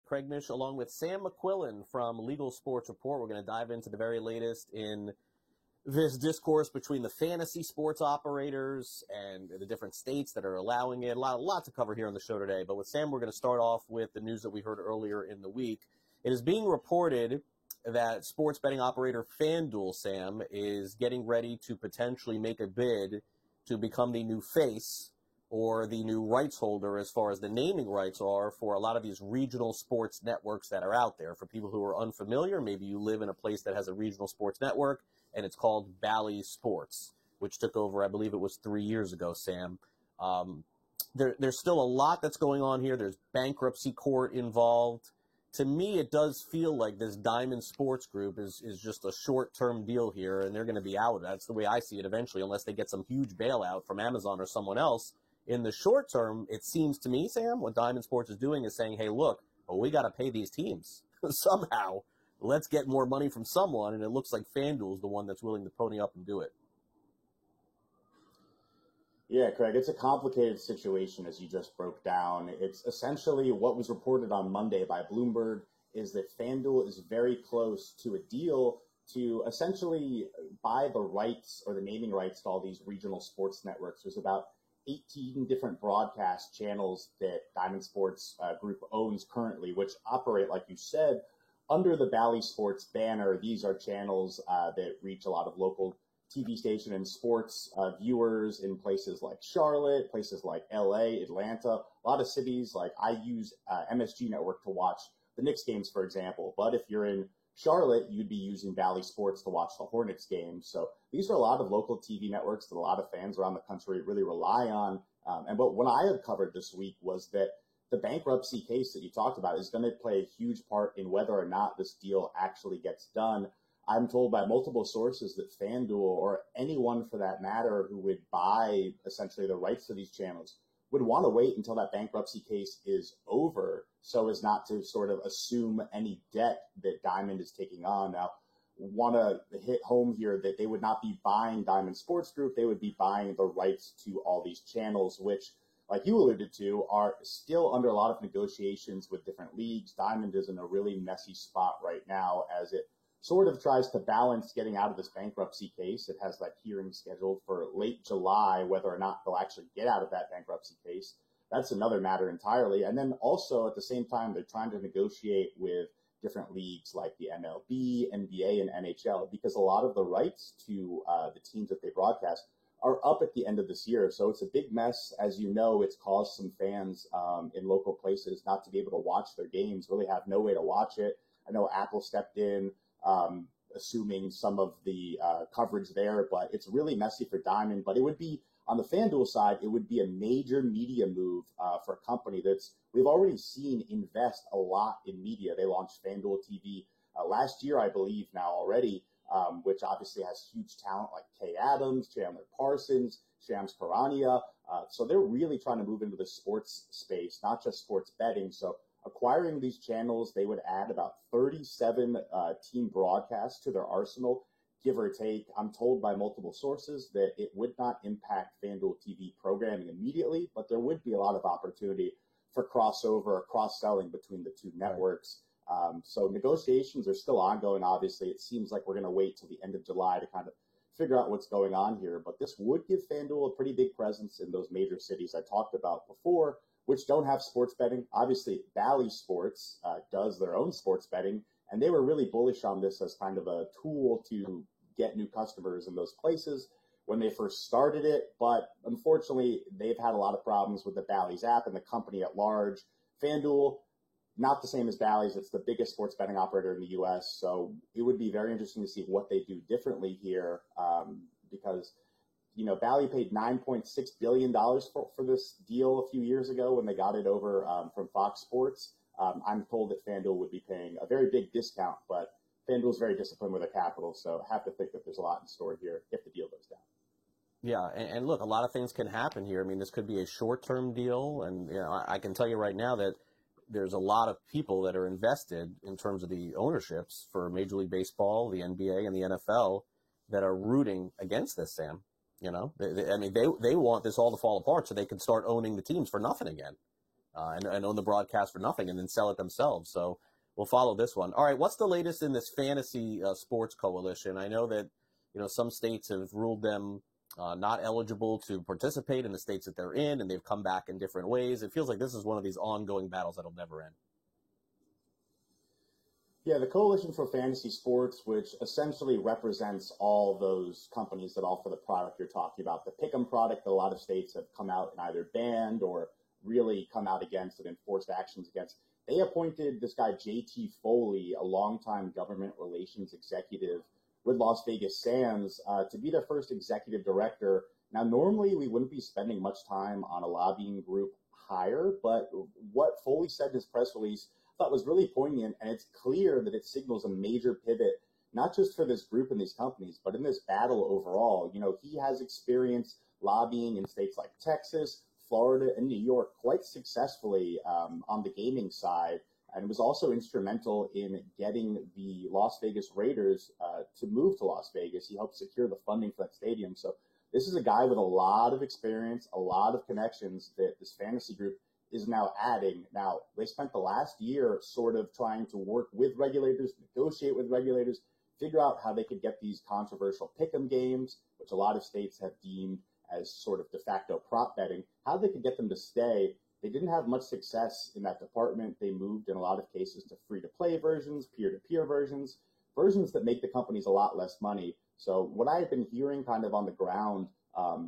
Craig Mish along with Sam McQuillan from Legal Sports Report. We're going to dive into the very latest in this discourse between the fantasy sports operators and the different states that are allowing it. A lot to cover here on the show today. But with Sam, we're going to start off with the news that we heard earlier in the week. It is being reported that sports betting operator FanDuel, Sam, is getting ready to potentially make a bid to become the new face or the new rights holder as far as the naming rights are for a lot of these regional sports networks that are out there. For people who are unfamiliar, maybe you live in a place that has a regional sports network, and it's called Bally Sports, which took over, I believe it was 3 years ago, Sam. There's still a lot that's going on here. There's bankruptcy court involved. To me, it does feel like this Diamond Sports Group is just a short-term deal here, and they're going to be out. That's the way I see it eventually, unless they get some huge bailout from Amazon or someone else. In the short term, it seems to me, Sam, what Diamond Sports is doing is saying, hey, look, we got to pay these teams somehow. Let's get more money from someone, and it looks like FanDuel is the one that's willing to pony up and do it. Yeah, Craig, it's a complicated situation, as you just broke down. It's essentially what was reported on Monday by Bloomberg is that FanDuel is very close to a deal to essentially buy the rights or the naming rights to all these regional sports networks. There's about 18 different broadcast channels that Diamond Sports Group owns currently, which operate, like you said, under the Bally Sports banner. These are channels that reach a lot of local TV station and sports viewers in places like Charlotte, places like LA, Atlanta, a lot of cities. Like I use MSG Network to watch the Knicks games, for example. But if you're in Charlotte, you'd be using Bally Sports to watch the Hornets games. So these are a lot of local TV networks that a lot of fans around the country really rely on. But what I have covered this week was that the bankruptcy case that you talked about is going to play a huge part in whether or not this deal actually gets done. I'm told by multiple sources that FanDuel, or anyone for that matter who would buy essentially the rights to these channels, would want to wait until that bankruptcy case is over so as not to sort of assume any debt that Diamond is taking on. Now, want to hit home here that they would not be buying Diamond Sports Group. They would be buying the rights to all these channels, which, like you alluded to, are still under a lot of negotiations with different leagues. Diamond is in a really messy spot right now as it sort of tries to balance getting out of this bankruptcy case. It has that hearing scheduled for late July. Whether or not they'll actually get out of that bankruptcy case, that's another matter entirely. And then also at the same time, they're trying to negotiate with different leagues like the MLB, NBA, and NHL, because a lot of the rights to the teams that they broadcast are up at the end of this year. So it's a big mess. As you know, it's caused some fans in local places not to be able to watch their games, really have no way to watch it. I know Apple stepped in, assuming some of the coverage there, but it's really messy for Diamond. But it would be, on the FanDuel side, it would be a major media move for a company we've already seen invest a lot in media. They launched FanDuel TV last year, I believe now already, which obviously has huge talent like Kay Adams, Chandler Parsons, Shams Charania. So they're really trying to move into the sports space, not just sports betting. So acquiring these channels, they would add about 37 team broadcasts to their arsenal, give or take. I'm told by multiple sources that it would not impact FanDuel TV programming immediately, but there would be a lot of opportunity for crossover or cross-selling between the two networks. So negotiations are still ongoing, obviously. It seems like we're going to wait till the end of July to kind of figure out what's going on here. But this would give FanDuel a pretty big presence in those major cities I talked about before, which don't have sports betting. Obviously, Bally Sports does their own sports betting, and they were really bullish on this as kind of a tool to get new customers in those places when they first started it. But unfortunately, they've had a lot of problems with the Bally's app and the company at large. FanDuel, not the same as Bally's. It's the biggest sports betting operator in the U.S., so it would be very interesting to see what they do differently here because Bally paid $9.6 billion for this deal a few years ago when they got it over from Fox Sports. I'm told that FanDuel would be paying a very big discount, but FanDuel is very disciplined with their capital, so I have to think that there's a lot in store here if the deal goes down. Yeah, and look, a lot of things can happen here. I mean, this could be a short-term deal, and I can tell you right now that there's a lot of people that are invested in terms of the ownerships for Major League Baseball, the NBA, and the NFL that are rooting against this, Sam. They want this all to fall apart so they can start owning the teams for nothing again. and own the broadcast for nothing and then sell it themselves. So we'll follow this one. All right, what's the latest in this fantasy sports coalition? I know that some states have ruled them not eligible to participate in the states that they're in, and they've come back in different ways. It feels like this is one of these ongoing battles that'll never end. Yeah, the Coalition for Fantasy Sports, which essentially represents all those companies that offer the product you're talking about, the Pick'em product that a lot of states have come out and either banned or really come out against and enforced actions against. They appointed this guy, J.T. Foley, a longtime government relations executive with Las Vegas Sands, to be their first executive director. Now, normally we wouldn't be spending much time on a lobbying group hire, but what Foley said in his press release I thought was really poignant, and it's clear that it signals a major pivot, not just for this group and these companies, but in this battle overall. He has experience lobbying in states like Texas, Florida, and New York quite successfully on the gaming side, and was also instrumental in getting the Las Vegas Raiders to move to Las Vegas. He helped secure the funding for that stadium. So this is a guy with a lot of experience, a lot of connections that this fantasy group is now adding. Now, they spent the last year sort of trying to work with regulators, negotiate with regulators, figure out how they could get these controversial pick'em games, which a lot of states have deemed as sort of de facto prop betting, how they could get them to stay. They didn't have much success in that department. They moved in a lot of cases to free-to-play versions, peer-to-peer versions that make the companies a lot less money. So what I've been hearing kind of on the ground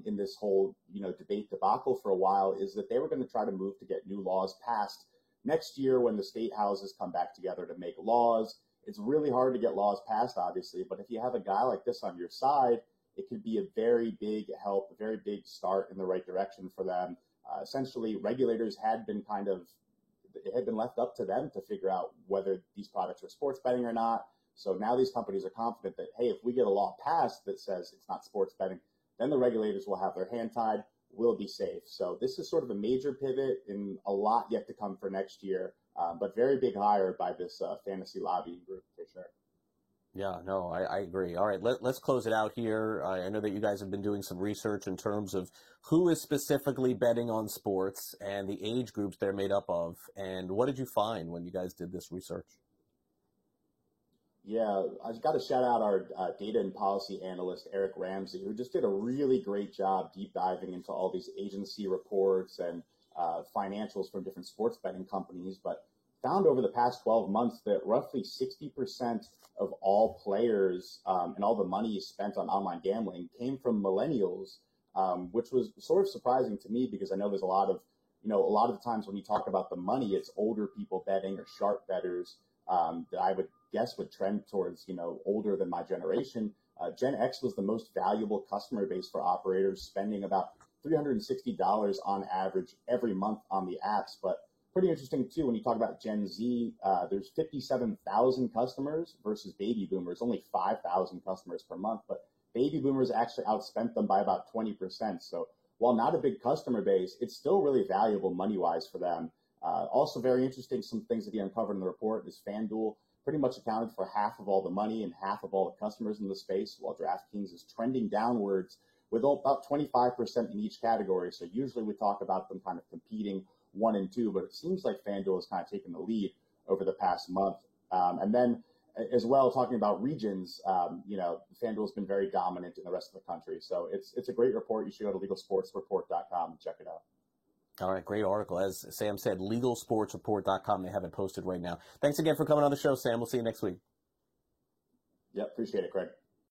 in this whole, debate debacle for a while is that they were going to try to move to get new laws passed next year when the state houses come back together to make laws. It's really hard to get laws passed, obviously, but if you have a guy like this on your side, it could be a very big help, a very big start in the right direction for them. Essentially, regulators had been left up to them to figure out whether these products are sports betting or not. So now these companies are confident that, hey, if we get a law passed that says it's not sports betting, then the regulators will have their hand tied, we'll be safe. So this is sort of a major pivot and a lot yet to come for next year, but very big hire by this fantasy lobbying group for sure. Yeah, no, I agree. All right, let's close it out here. I know that you guys have been doing some research in terms of who is specifically betting on sports and the age groups they're made up of. And what did you find when you guys did this research? Yeah, I've got to shout out our data and policy analyst, Eric Ramsey, who just did a really great job deep diving into all these agency reports and financials from different sports betting companies, but found over the past 12 months that roughly 60% of all players and all the money spent on online gambling came from millennials, which was sort of surprising to me because I know there's a lot of the times when you talk about the money, it's older people betting or sharp bettors that I would guess would trend towards, older than my generation. Gen X was the most valuable customer base for operators, spending about $360 on average every month on the apps. But pretty interesting, too, when you talk about Gen Z, there's 57,000 customers versus baby boomers, only 5,000 customers per month. But baby boomers actually outspent them by about 20%. So while not a big customer base, it's still really valuable money-wise for them. Also very interesting, some things that he uncovered in the report is FanDuel pretty much accounted for half of all the money and half of all the customers in the space, while DraftKings is trending downwards with about 25% in each category. So usually we talk about them kind of competing 1 and 2, but it seems like FanDuel has kind of taken the lead over the past month. And then as well, talking about regions, FanDuel has been very dominant in the rest of the country. So it's a great report. You should go to legalsportsreport.com and check it out. All right, great article. As Sam said, legalsportsreport.com. They have it posted right now. Thanks again for coming on the show, Sam. We'll see you next week. Yep, appreciate it, Craig.